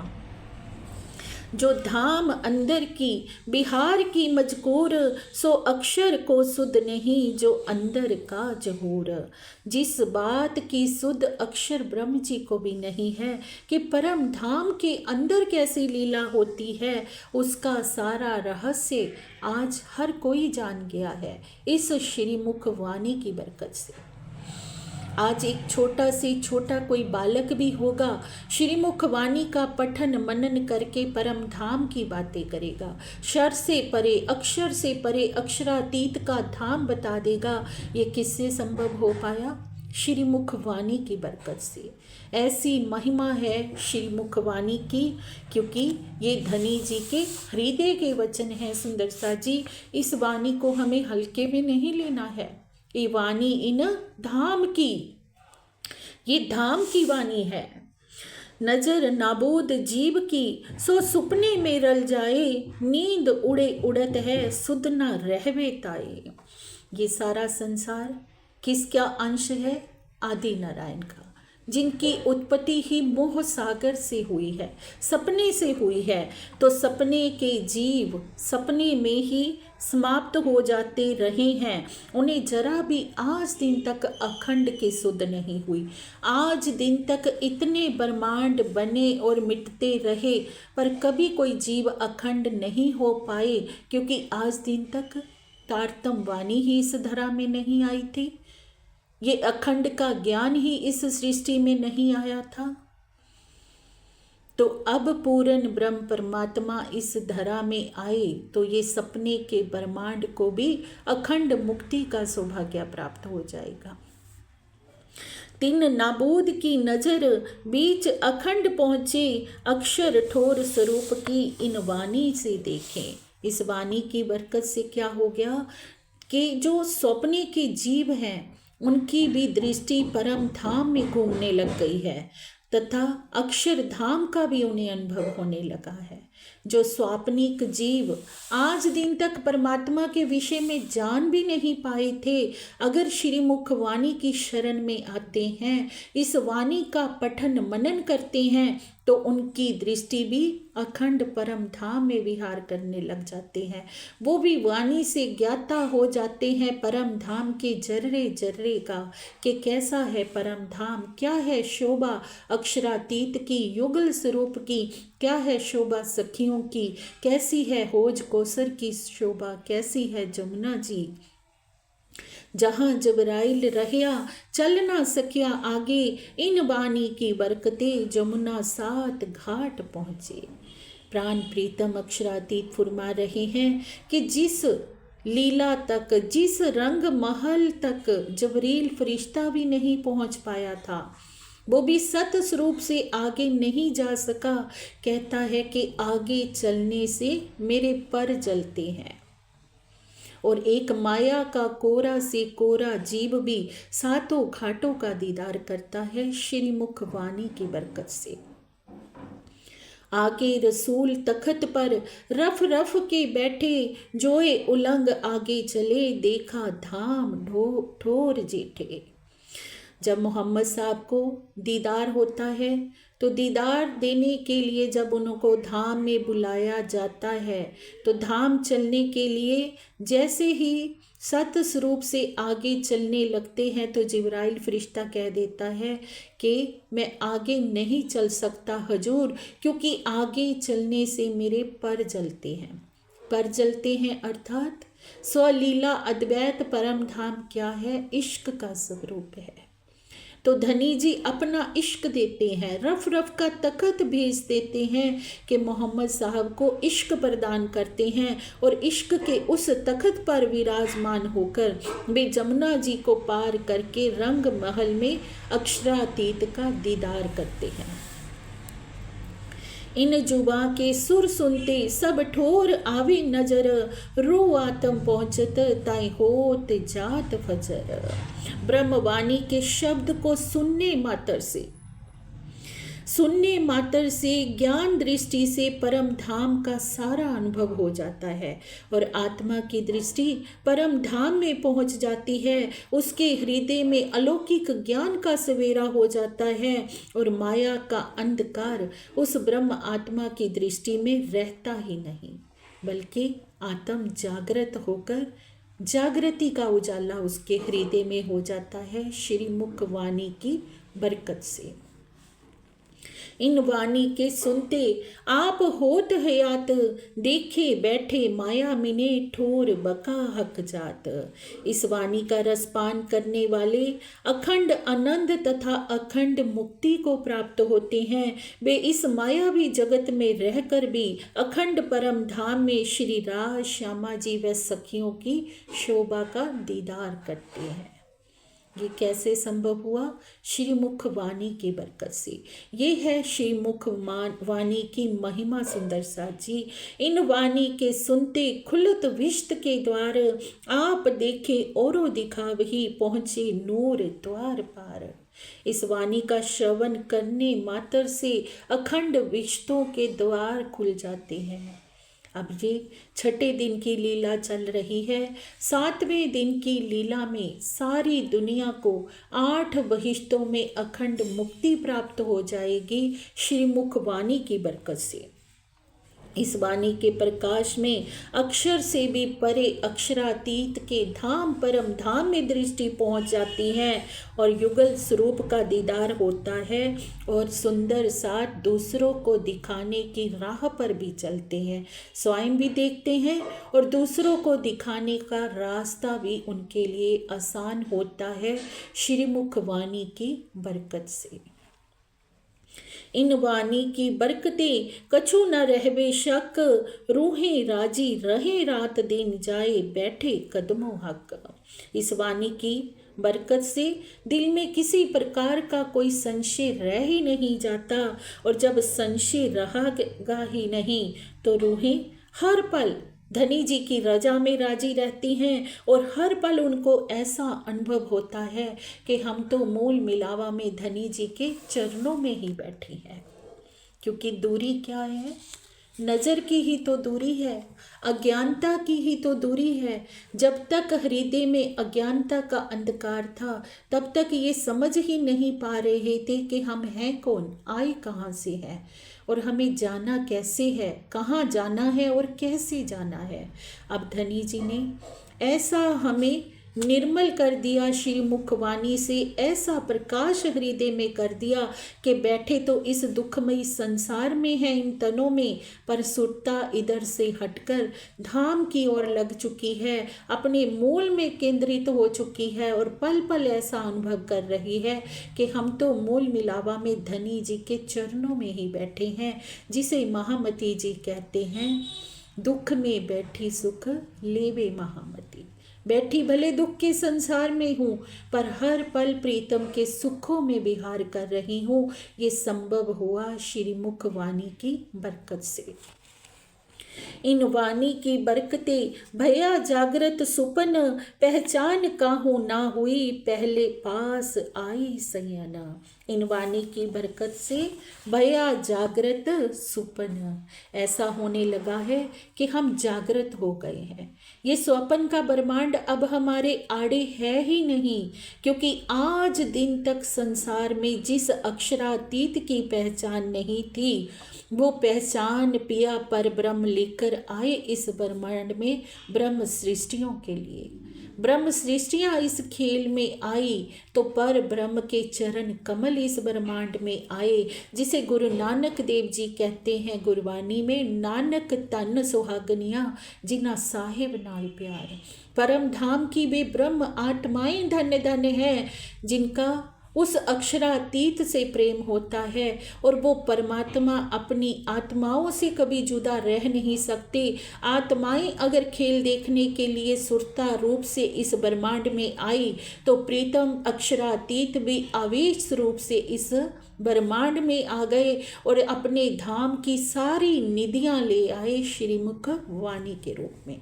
जो धाम अंदर की बिहार की मजकूर, सो अक्षर को सुध नहीं जो अंदर का जहूर। जिस बात की सुध अक्षर ब्रह्म जी को भी नहीं है कि परम धाम के अंदर कैसी लीला होती है, उसका सारा रहस्य आज हर कोई जान गया है इस श्रीमुख वाणी की बरकत से। आज एक छोटा से छोटा कोई बालक भी होगा, श्रीमुख वाणी का पठन मनन करके परम धाम की बातें करेगा, शर से परे अक्षर से परे अक्षरातीत का धाम बता देगा। ये किससे संभव हो पाया? श्रीमुख वाणी की बरकत से। ऐसी महिमा है श्रीमुख वाणी की, क्योंकि ये धनी जी के हृदय के वचन हैं। सुंदर सा जी, इस वाणी को हमें हल्के में नहीं लेना है। ये वाणी इन धाम की, ये धाम की वाणी है। नजर नाबूद जीव की, सो सुपने में रल जाए, नींद उड़े उड़त है, सुध न रहवे ताए। ये सारा संसार किसका अंश है? आदि नारायण का, जिनकी उत्पत्ति ही मोह सागर से हुई है, सपने से हुई है। तो सपने के जीव सपने में ही समाप्त हो जाते रहे हैं, उन्हें जरा भी आज दिन तक अखंड की सुध नहीं हुई। आज दिन तक इतने ब्रह्मांड बने और मिटते रहे, पर कभी कोई जीव अखंड नहीं हो पाए, क्योंकि आज दिन तक तारतम वाणी ही इस धरा में नहीं आई थी। ये अखंड का ज्ञान ही इस सृष्टि में नहीं आया था। तो अब पूर्ण ब्रह्म परमात्मा इस धरा में आए, तो ये सपने के ब्रह्मांड को भी अखंड मुक्ति का सौभाग्य प्राप्त हो जाएगा। तीन नाबूद की नजर बीच अखंड पहुँचे, अक्षर ठोर स्वरूप की इन वाणी से देखें। इस वाणी की बरकत से क्या हो गया कि जो सपने के जीव हैं, उनकी भी दृष्टि परम धाम में घूमने लग गई है, तथा अक्षर धाम का भी उन्हें अनुभव होने लगा है। जो स्वाप्निक जीव आज दिन तक परमात्मा के विषय में जान भी नहीं पाए थे, अगर श्रीमुख वाणी की शरण में आते हैं, इस वाणी का पठन मनन करते हैं, तो उनकी दृष्टि भी अखंड परम धाम में विहार करने लग जाते हैं। वो भी वाणी से ज्ञाता हो जाते हैं परम धाम के जर्रे जर्रे का, कि कैसा है परम धाम, क्या है शोभा अक्षरातीत की युगल स्वरूप की, क्या है शोभा सखियों की, कैसी है होज कोसर की शोभा, कैसी है जमुना जी। जहाँ जबराइल रहया चल ना सकिया आगे, इन वाणी की बरकते जमुना सात घाट पहुँचे। प्राण प्रीतम अक्षरातीत फुरमा रहे हैं कि जिस लीला तक, जिस रंग महल तक जबरील फरिश्ता भी नहीं पहुँच पाया था, वो भी सत स्वरूप से आगे नहीं जा सका। कहता है कि आगे चलने से मेरे पर जलते हैं। और एक माया का कोरा से कोरा जीव भी सातों घाटों का दीदार करता है श्रीमुख वाणी की बरकत से। आगे रसूल तखत पर रफ रफ के बैठे, जोए उलंग आगे चले, देखा धाम ठोर जेठे। जब मोहम्मद साहब को दीदार होता है, तो दीदार देने के लिए जब उनको धाम में बुलाया जाता है, तो धाम चलने के लिए जैसे ही सत स्वरूप से आगे चलने लगते हैं, तो जिब्राइल फरिश्ता कह देता है कि मैं आगे नहीं चल सकता हजूर, क्योंकि आगे चलने से मेरे पर जलते हैं। पर जलते हैं अर्थात स्वलीला अद्वैत परम धाम क्या है? इश्क का स्वरूप है। तो धनी जी अपना इश्क देते हैं, रफ रफ का तखत भेज देते हैं कि मोहम्मद साहब को इश्क प्रदान करते हैं, और इश्क के उस तखत पर विराजमान होकर वे जमुना जी को पार करके रंग महल में अक्षरातीत का दीदार करते हैं। इन जुबा के सुर सुनते सब ठोर आवे नजर, रो आत्म पहुँचत ताई होत जात फजर। ब्रह्मवाणी के शब्द को सुनने मात्र से सुनने मात्र से ज्ञान दृष्टि से परम धाम का सारा अनुभव हो जाता है और आत्मा की दृष्टि परम धाम में पहुंच जाती है। उसके हृदय में अलौकिक ज्ञान का सवेरा हो जाता है और माया का अंधकार उस ब्रह्म आत्मा की दृष्टि में रहता ही नहीं, बल्कि आत्म जागृत होकर जागृति का उजाला उसके हृदय में हो जाता है श्री मुख वाणी की बरकत से। इन वाणी के सुनते आप होत हयात, देखे बैठे माया मिने ठोर बका हक जात। इस वाणी का रसपान करने वाले अखंड आनंद तथा अखंड मुक्ति को प्राप्त होते हैं। वे इस मायावी जगत में रहकर भी अखंड परम धाम में श्री राज श्यामा जी व सखियों की शोभा का दीदार करते हैं। ये कैसे संभव हुआ? श्रीमुख वाणी की बरकत से। ये है श्रीमुख वाणी की महिमा। सुंदर साथ जी, इन वाणी के सुनते खुलत विश्त के द्वार, आप देखे औरो दिखावही पहुँचे नूर द्वार पार। इस वाणी का श्रवण करने मात्र से अखंड विश्तों के द्वार खुल जाते हैं। अब ये छठे दिन की लीला चल रही है। 7वें दिन की लीला में सारी दुनिया को 8 बहिश्तों में अखंड मुक्ति प्राप्त हो जाएगी श्रीमुख वाणी की बरकत से। इस वाणी के प्रकाश में अक्षर से भी परे अक्षरातीत के धाम परम धाम में दृष्टि पहुंच जाती है और युगल स्वरूप का दीदार होता है और सुंदर साथ दूसरों को दिखाने की राह पर भी चलते हैं। स्वयं भी देखते हैं और दूसरों को दिखाने का रास्ता भी उनके लिए आसान होता है श्रीमुख वाणी की बरकत से। इन वाणी की बरकतें कछु न रहवे शक, रूहें राजी रहे रात दिन जाए बैठे कदमों हक। इस वाणी की बरकत से दिल में किसी प्रकार का कोई संशय रह ही नहीं जाता और जब संशय रहेगा ही नहीं तो रूहें हर पल धनी जी की रजा में राजी रहती हैं और हर पल उनको ऐसा अनुभव होता है कि हम तो मूल मिलावा में धनी जी के चरणों में ही बैठे हैं। क्योंकि दूरी क्या है? नज़र की ही तो दूरी है, अज्ञानता की ही तो दूरी है। जब तक हृदय में अज्ञानता का अंधकार था तब तक ये समझ ही नहीं पा रहे थे कि हम हैं कौन, आए कहाँ से हैं और हमें जाना कैसे है, कहाँ जाना है और कैसे जाना है। अब धनी जी ने ऐसा हमें निर्मल कर दिया श्रीमुख वाणी से, ऐसा प्रकाश हृदय में कर दिया कि बैठे तो इस दुखमयी संसार में है इन तनों में, पर सुरता इधर से हटकर धाम की ओर लग चुकी है, अपने मूल में केंद्रित हो चुकी है और पल पल ऐसा अनुभव कर रही है कि हम तो मूल मिलावा में धनी जी के चरणों में ही बैठे हैं, जिसे महामती जी कहते हैं, दुख में बैठी सुख लेवे महामती। बैठी भले दुख के संसार में हूँ पर हर पल प्रीतम के सुखों में विहार कर रही हूँ। ये संभव हुआ श्रीमुख वाणी की बरकत से। इन वाणी की बरकतें भया जागृत सुपन, पहचान काहू ना हुई पहले पास आई सयना। इन वाणी की बरकत से भया जागृत सुपन, ऐसा होने लगा है कि हम जागृत हो गए हैं। ये स्वप्न का ब्रह्मांड अब हमारे आड़े है ही नहीं, क्योंकि आज दिन तक संसार में जिस अक्षरातीत की पहचान नहीं थी वो पहचान पिया पर ब्रह्म लेकर आए इस ब्रह्मांड में ब्रह्म सृष्टियों के लिए। ब्रह्म सृष्टियाँ इस खेल में आई तो पर ब्रह्म के चरण कमल इस ब्रह्मांड में आए, जिसे गुरु नानक देव जी कहते हैं गुरबानी में, नानक तन सुहागनिया जिना साहिब नाल प्यार। परम धाम की वे ब्रह्म आत्माएं धन्य धन्य हैं जिनका उस अक्षरातीत से प्रेम होता है और वो परमात्मा अपनी आत्माओं से कभी जुदा रह नहीं सकते। आत्माएं अगर खेल देखने के लिए सुरता रूप से इस ब्रह्मांड में आई तो प्रीतम अक्षरातीत भी आवेश रूप से इस ब्रह्मांड में आ गए और अपने धाम की सारी निधियां ले आए श्रीमुख वाणी के रूप में।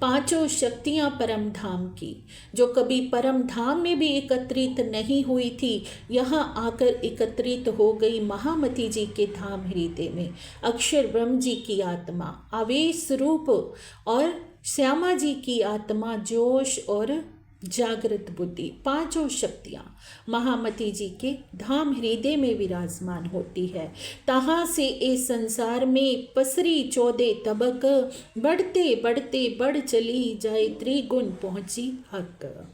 पांचों शक्तियां परम धाम की, जो कभी परम धाम में भी एकत्रित नहीं हुई थी, यहाँ आकर एकत्रित हो गई महामती जी के धाम हृदय में। अक्षर ब्रह्म जी की आत्मा आवेश रूप और श्यामा जी की आत्मा जोश और जागृत बुद्धि, पांचों शक्तियाँ महामती जी के धाम हृदय में विराजमान होती है। तहाँ से इस संसार में पसरी 14 तबक, बढ़ते बढ़ते बढ़ चली जाए त्रिगुण पहुँची हक।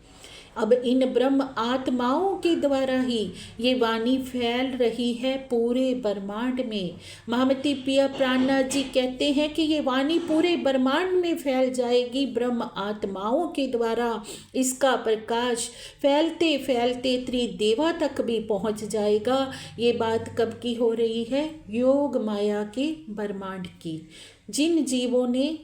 अब इन ब्रह्म आत्माओं के द्वारा ही ये वाणी फैल रही है पूरे ब्रह्मांड में। महामती पिया प्राणनाथ जी कहते हैं कि ये वाणी पूरे ब्रह्मांड में फैल जाएगी ब्रह्म आत्माओं के द्वारा। इसका प्रकाश फैलते फैलते त्रिदेवा तक भी पहुंच जाएगा। ये बात कब की हो रही है? योग माया के ब्रह्मांड की। जिन जीवों ने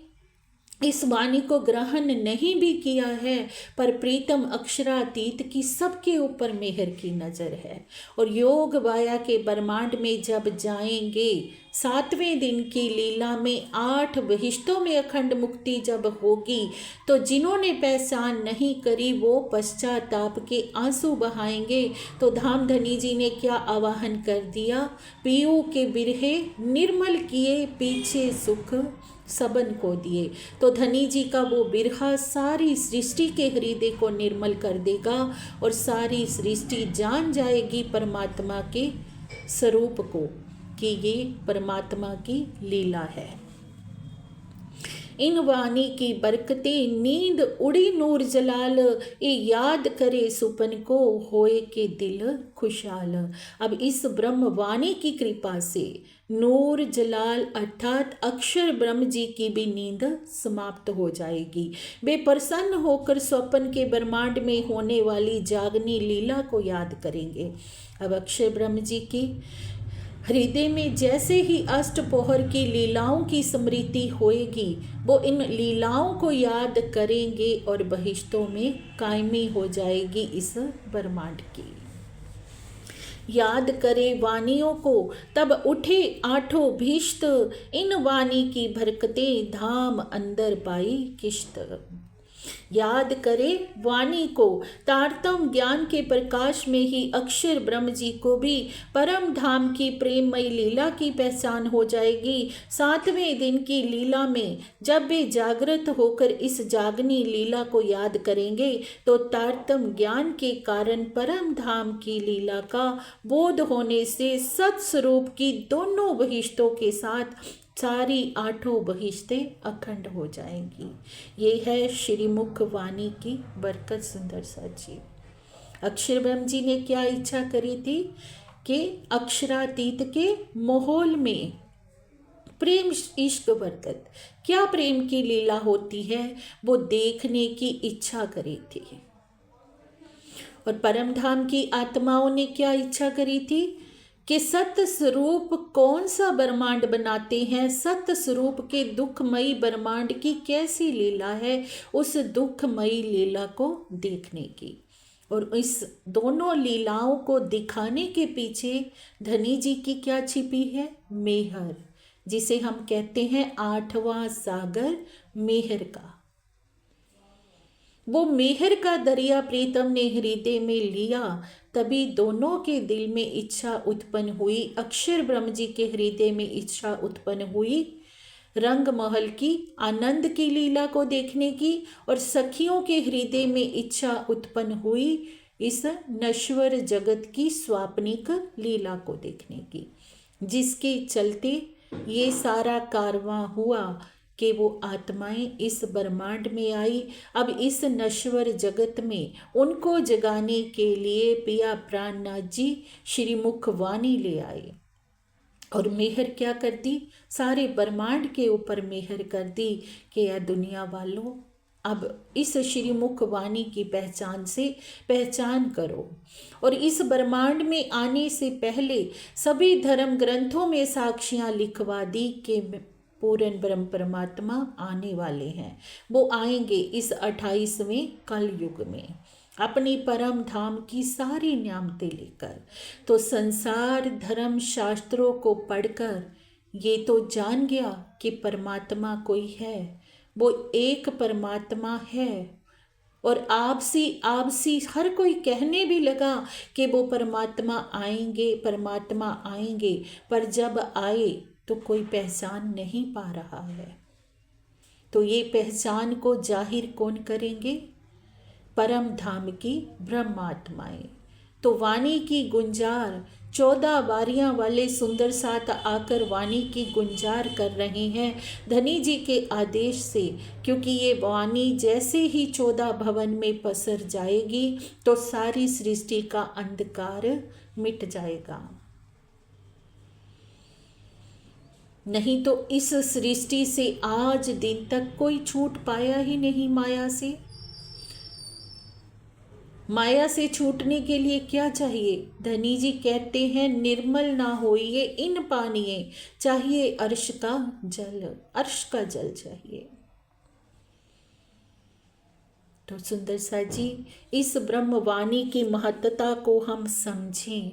इस वाणी को ग्रहण नहीं भी किया है, पर प्रीतम अक्षरातीत की सबके ऊपर मेहर की नज़र है। और योग माया के ब्रह्मांड में जब जाएंगे, 7वें दिन की लीला में 8 बहिश्तों में अखंड मुक्ति जब होगी, तो जिन्होंने पहचान नहीं करी वो पश्चाताप के आंसू बहाएंगे। तो धामधनी जी ने क्या आवाहन कर दिया? पीयू के बिरहे निर्मल किए, पीछे सुख सबन को दिए। तो धनी जी का वो बिरहा सारी सृष्टि के हृदय को निर्मल कर देगा और सारी सृष्टि जान जाएगी परमात्मा के स्वरूप को कि ये परमात्मा की लीला है। इन वाणी की बरकते नींद उड़ी नूर जलाल, ये याद करे सुपन को होए के दिल खुशहाल। अब इस ब्रह्म वाणी की कृपा से नूर जलाल अर्थात अक्षर ब्रह्म जी की भी नींद समाप्त हो जाएगी। वे प्रसन्न होकर स्वप्न के ब्रह्मांड में होने वाली जागनी लीला को याद करेंगे। अब अक्षर ब्रह्म जी की हृदय में जैसे ही अष्टपहर की लीलाओं की स्मृति होएगी, वो इन लीलाओं को याद करेंगे और बहिश्तों में कायमी हो जाएगी इस ब्रह्मांड की। याद करे वाणियों को तब उठे 8 भीष्ट, इन वाणी की बरकते धाम अंदर पाई किश्त। याद करे वाणी को, तारतम ज्ञान के प्रकाश में ही अक्षर ब्रह्म जी को भी परम धाम की प्रेममयी लीला की पहचान हो जाएगी। 7वें दिन की लीला में जब वे जागृत होकर इस जागनी लीला को याद करेंगे, तो तारतम ज्ञान के कारण परम धाम की लीला का बोध होने से सत्स्वरूप की दोनों बहिश्तों के साथ सारी 8 बहिश्तें अखंड हो जाएंगी। ये है श्रीमुख वाणी की बरकत। सुंदर सा जी अक्षर ब्रह्म जी ने क्या इच्छा करी थी कि अक्षरातीत के माहौल में प्रेम इश्क बरकत, क्या प्रेम की लीला होती है, वो देखने की इच्छा करी थी। और परम धाम की आत्माओं ने क्या इच्छा करी थी कि सत्य स्वरूप कौन सा ब्रह्मांड बनाते हैं, सत्य स्वरूप के दुखमयी ब्रह्मांड की कैसी लीला है, उस दुखमयी लीला को देखने की। और इस दोनों लीलाओं को दिखाने के पीछे धनी जी की क्या छिपी है? मेहर, जिसे हम कहते हैं 8वां सागर मेहर का। वो मेहर का दरिया प्रीतम ने हृदय में लिया, तभी दोनों के दिल में इच्छा उत्पन्न हुई। अक्षर ब्रह्म जी के हृदय में इच्छा उत्पन्न हुई रंग महल की, आनंद की लीला को देखने की, और सखियों के हृदय में इच्छा उत्पन्न हुई इस नश्वर जगत की स्वाप्निक लीला को देखने की, जिसके चलते ये सारा कारवां हुआ कि वो आत्माएं इस ब्रह्मांड में आई। अब इस नश्वर जगत में उनको जगाने के लिए पिया प्राणनाथ जी श्रीमुख वाणी ले आए और मेहर क्या कर दी? सारे ब्रह्मांड के ऊपर मेहर कर दी कि या दुनिया वालों, अब इस श्रीमुख वाणी की पहचान से पहचान करो। और इस ब्रह्मांड में आने से पहले सभी धर्म ग्रंथों में साक्षियाँ लिखवा दी कि पूर्ण ब्रह्म परमात्मा आने वाले हैं। वो आएंगे इस 28वें कल युग में अपनी परम धाम की सारी न्यामतें लेकर। तो संसार धर्म शास्त्रों को पढ़कर ये तो जान गया कि परमात्मा कोई है, वो एक परमात्मा है। और आपसी हर कोई कहने भी लगा कि वो परमात्मा आएंगे, पर जब आए तो कोई पहचान नहीं पा रहा है। तो ये पहचान को जाहिर कौन करेंगे? परम धाम की ब्रह्मात्माएं। तो वाणी की गुंजार 14 बारियां वाले सुंदर साथ आकर वाणी की गुंजार कर रहे हैं धनी जी के आदेश से, क्योंकि ये वाणी जैसे ही 14 भवन में पसर जाएगी तो सारी सृष्टि का अंधकार मिट जाएगा। नहीं तो इस सृष्टि से आज दिन तक कोई छूट पाया ही नहीं माया से। माया से छूटने के लिए क्या चाहिए? धनी जी कहते हैं, निर्मल ना होइए इन पानिए, चाहिए अर्श का जल, अर्श का जल चाहिए। तो सुंदर सा जी, इस ब्रह्म वाणी की महत्ता को हम समझें।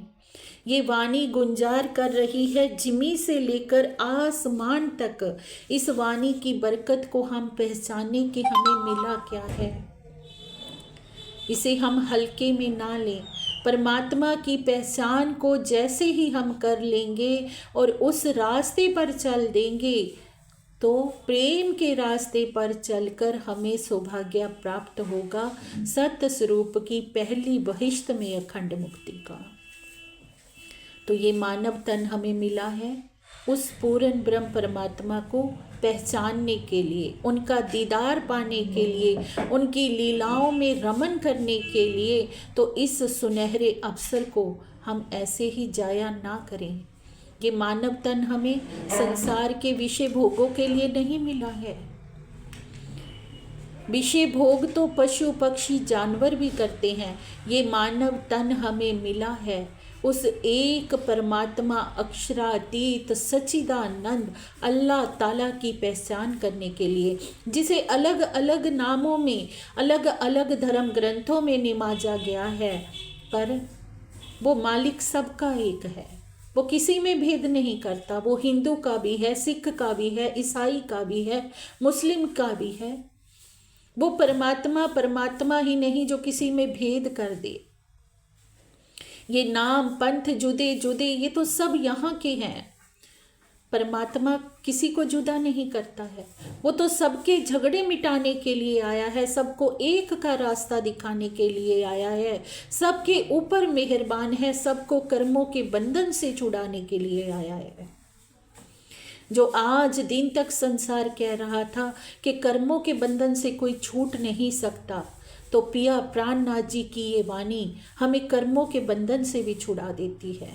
ये वाणी गुंजार कर रही है जिमी से लेकर आसमान तक। इस वाणी की बरकत को हम पहचाने कि हमें मिला क्या है। इसे हम हल्के में ना लें। परमात्मा की पहचान को जैसे ही हम कर लेंगे और उस रास्ते पर चल देंगे तो प्रेम के रास्ते पर चलकर हमें सौभाग्य प्राप्त होगा सत्य स्वरूप की पहली बहिश्त में अखंड मुक्ति का। तो ये मानव तन हमें मिला है उस पूर्ण ब्रह्म परमात्मा को पहचानने के लिए, उनका दीदार पाने के लिए, उनकी लीलाओं में रमन करने के लिए। तो इस सुनहरे अवसर को हम ऐसे ही जाया ना करें। ये मानव तन हमें संसार के विषय भोगों के लिए नहीं मिला है। विषय भोग तो पशु पक्षी जानवर भी करते हैं। ये मानव तन हमें मिला है उस एक परमात्मा अक्षरातीत सच्चिदानंद अल्लाह ताला की पहचान करने के लिए, जिसे अलग अलग नामों में, अलग अलग धर्म ग्रंथों में निमाजा गया है, पर वो मालिक सबका एक है। वो किसी में भेद नहीं करता। वो हिंदू का भी है, सिख का भी है, ईसाई का भी है, मुस्लिम का भी है। वो परमात्मा ही नहीं जो किसी में भेद कर दे। ये नाम पंथ जुदे जुदे ये तो सब यहाँ के हैं। परमात्मा किसी को जुदा नहीं करता है। वो तो सबके झगड़े मिटाने के लिए आया है, सबको एक का रास्ता दिखाने के लिए आया है, सबके ऊपर मेहरबान है, सबको कर्मों के बंधन से छुड़ाने के लिए आया है। जो आज दिन तक संसार कह रहा था कि कर्मों के बंधन से कोई छूट नहीं सकता, तो पिया प्राणनाथ जी की ये वाणी हमें कर्मों के बंधन से भी छुड़ा देती है।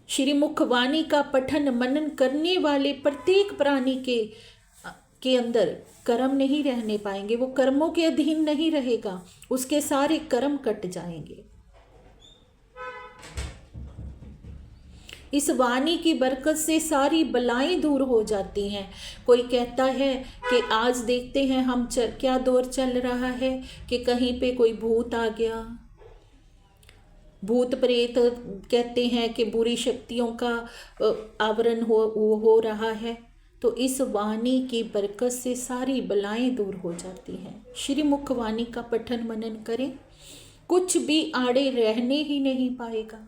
श्रीमुख वाणी का पठन मनन करने वाले प्रत्येक प्राणी के अंदर कर्म नहीं रहने पाएंगे। वो कर्मों के अधीन नहीं रहेगा, उसके सारे कर्म कट जाएंगे। इस वाणी की बरकत से सारी बलाएं दूर हो जाती हैं। कोई कहता है कि आज देखते हैं हम क्या दौर चल रहा है कि कहीं पे कोई भूत आ गया, भूत प्रेत कहते हैं कि बुरी शक्तियों का आवरण हो रहा है। तो इस वाणी की बरकत से सारी बलाएं दूर हो जाती हैं। श्रीमुख वाणी का पठन मनन करें, कुछ भी आड़े रहने ही नहीं पाएगा।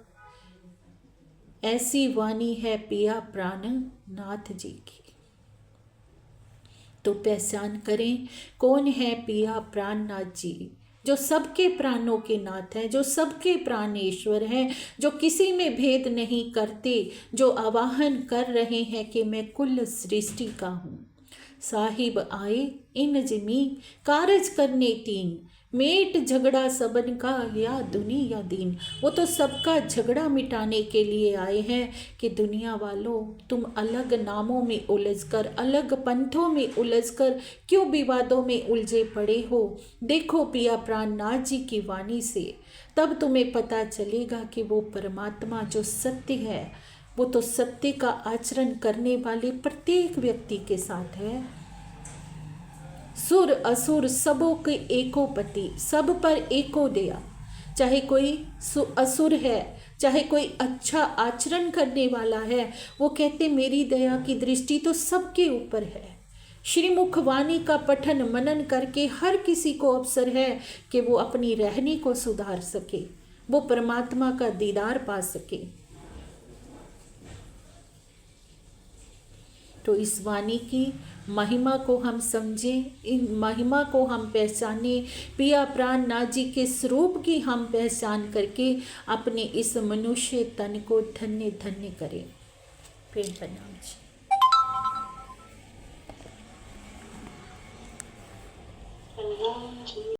ऐसी वाणी है पिया प्राणनाथ जी की। तो पहचान करें कौन है पिया प्राणनाथ जी, जो सबके प्राणों के नाथ हैं, जो सबके प्राणेश्वर हैं, जो किसी में भेद नहीं करते, जो आवाहन कर रहे हैं कि मैं कुल सृष्टि का हूँ। साहिब आए इन जिमी कारज करने तीन, मेट झगड़ा सबन का या दुनिया दीन। वो तो सबका झगड़ा मिटाने के लिए आए हैं कि दुनिया वालों तुम अलग नामों में उलझकर, अलग पंथों में उलझकर क्यों विवादों में उलझे पड़े हो। देखो पिया प्राणनाथ जी की वाणी से, तब तुम्हें पता चलेगा कि वो परमात्मा जो सत्य है, वो तो सत्य का आचरण करने वाले प्रत्येक व्यक्ति के साथ है। सुर असुर सबों के एको पति, सब पर एको दया। चाहे कोई असुर है, चाहे कोई अच्छा आचरण करने वाला है, वो कहते मेरी दया की दृष्टि तो सबके ऊपर है। श्रीमुख वाणी का पठन मनन करके हर किसी को अवसर है कि वो अपनी रहनी को सुधार सके, वो परमात्मा का दीदार पा सके। तो इस वाणी की महिमा को हम समझें, इन महिमा को हम पहचाने, पिया प्राण नाथ जी के स्वरूप की हम पहचान करके अपने इस मनुष्य तन को धन्य धन्य करें। प्रेम प्रणाम जी।